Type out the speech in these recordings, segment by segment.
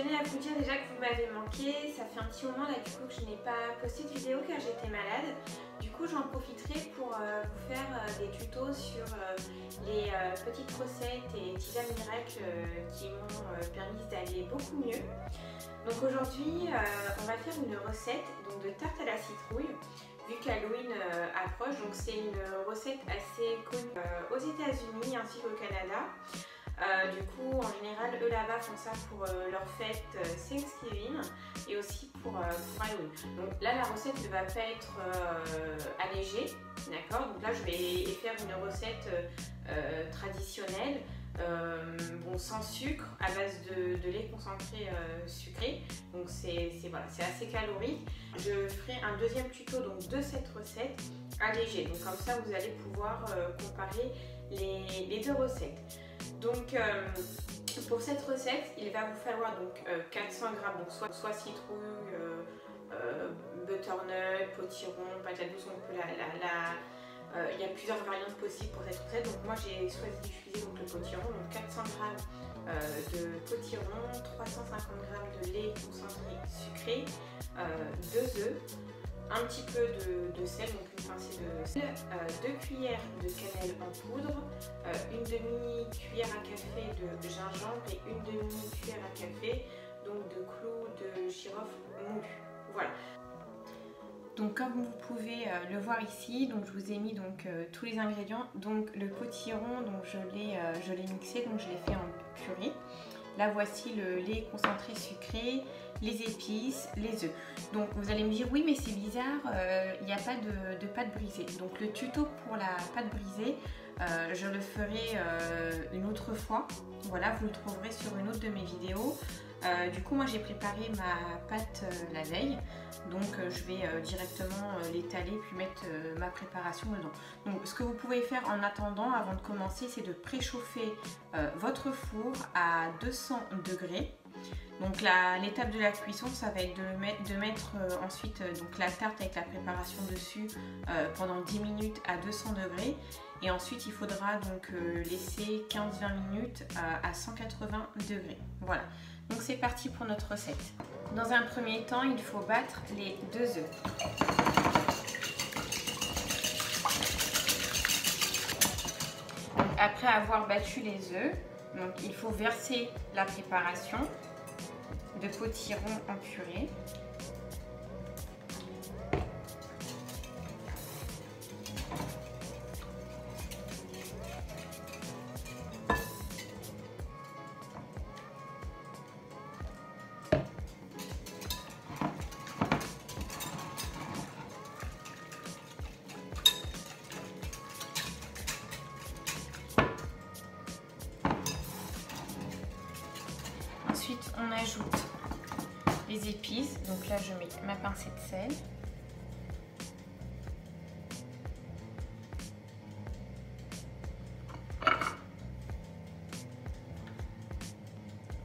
tenais à vous dire déjà que vous m'avez manqué. Ça fait un petit moment là du coup que je n'ai pas posté de vidéo car j'étais malade. Du coup j'en profiterai pour vous faire des tutos sur les petites recettes et petits miracles qui m'ont permis d'aller beaucoup mieux. Donc aujourd'hui on va faire une recette donc, de tarte à la citrouille. Vu qu'Halloween approche, donc c'est une recette assez connue aux États-Unis ainsi qu'au Canada. Du coup, en général, eux là-bas font ça pour leur fête Thanksgiving et aussi pour Halloween. Donc là, la recette ne va pas être allégée, d'accord? Donc là, je vais faire une recette traditionnelle, bon, sans sucre, à base de lait concentré sucré. Donc c'est voilà, assez calorique. Je ferai un deuxième tuto donc, de cette recette allégée. Donc comme ça, vous allez pouvoir comparer les deux recettes. Donc pour cette recette, il va vous falloir donc 400 g, donc soit citrouille, butternut, potiron, patate douce, on peut il y a plusieurs variantes possibles pour cette recette. Donc moi j'ai choisi d'utiliser le potiron, donc 400 g de potiron, 350 g de lait concentré sucré, 2 œufs, un petit peu de sel, donc une pincée de sel, 2 cuillères de cannelle en poudre, une demi-cuillère à café de gingembre et une demi-cuillère à café donc de clous de girofle moulu. Voilà. Donc comme vous pouvez le voir ici, donc je vous ai mis donc tous les ingrédients. Donc le potiron, donc je l'ai mixé, donc je l'ai fait en purée. Là voici le lait concentré sucré, les épices, les œufs. Donc vous allez me dire oui mais c'est bizarre, il n'y a pas de pâte brisée. Donc le tuto pour la pâte brisée, je le ferai une autre fois. Voilà, vous le trouverez sur une autre de mes vidéos. Du coup moi j'ai préparé ma pâte la veille, donc je vais directement l'étaler puis mettre ma préparation dedans. Donc ce que vous pouvez faire en attendant, avant de commencer, c'est de préchauffer votre four à 200 degrés. Donc l'étape de la cuisson, ça va être de mettre ensuite donc la tarte avec la préparation dessus pendant 10 minutes à 200 degrés. Et ensuite il faudra donc laisser 15-20 minutes à 180 degrés. Voilà. Donc c'est parti pour notre recette. Dans un premier temps, il faut battre les 2 œufs. Donc, après avoir battu les œufs, donc, il faut verser la préparation de potiron en purée. Ensuite, on ajoute les épices. Donc là, je mets ma pincée de sel.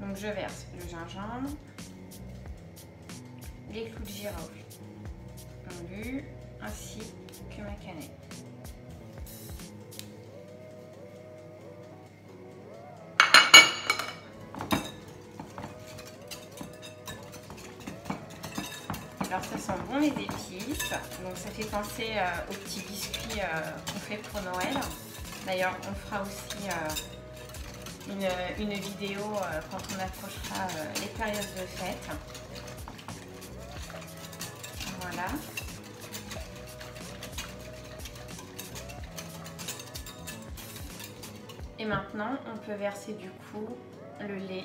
Donc je verse le gingembre, les clous de girofle moulus, ainsi que ma cannelle. Alors ça sent bon les épices, donc ça fait penser aux petits biscuits qu'on fait pour Noël. D'ailleurs on fera aussi une vidéo quand on approchera les périodes de fête. Voilà. Et maintenant on peut verser du coup le lait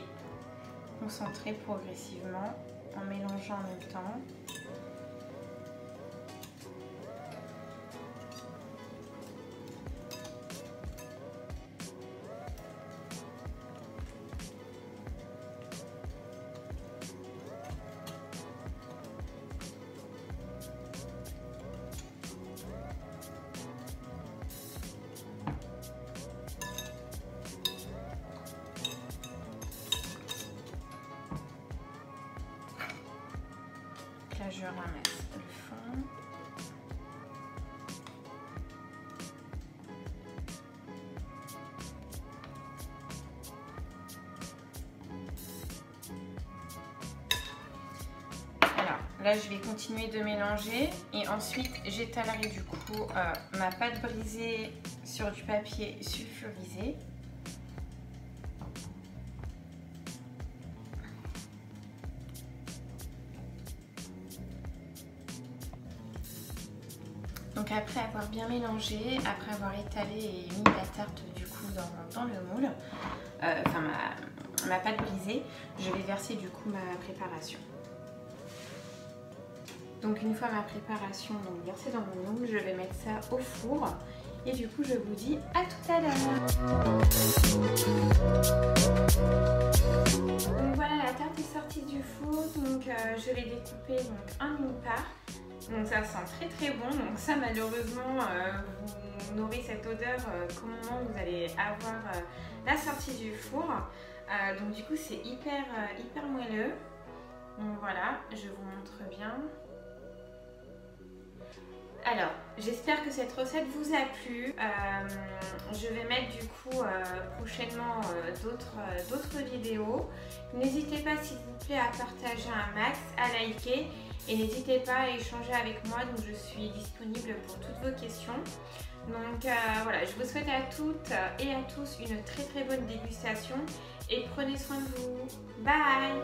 concentré progressivement en mélangeant en même temps. Là, je ramasse le fond. Là, je vais continuer de mélanger et ensuite j'étalerai du coup ma pâte brisée sur du papier sulfurisé. Donc après avoir bien mélangé, après avoir étalé et mis la tarte du coup dans le moule, enfin ma pâte brisée, je vais verser du coup ma préparation. Donc une fois ma préparation versée dans mon moule, je vais mettre ça au four et du coup je vous dis à tout à l'heure. Donc voilà, la tarte est sortie du four, donc je l'ai découpée donc un mini-part. Donc ça sent très très bon, donc ça malheureusement vous n'aurez cette odeur qu'au moment où vous allez avoir la sortie du four. Donc du coup c'est hyper moelleux. Donc voilà, je vous montre bien. Alors, j'espère que cette recette vous a plu. Je vais mettre du coup prochainement d'autres vidéos. N'hésitez pas s'il vous plaît à partager un max, à liker et n'hésitez pas à échanger avec moi. Donc je suis disponible pour toutes vos questions. Donc voilà, je vous souhaite à toutes et à tous une très bonne dégustation et prenez soin de vous. Bye!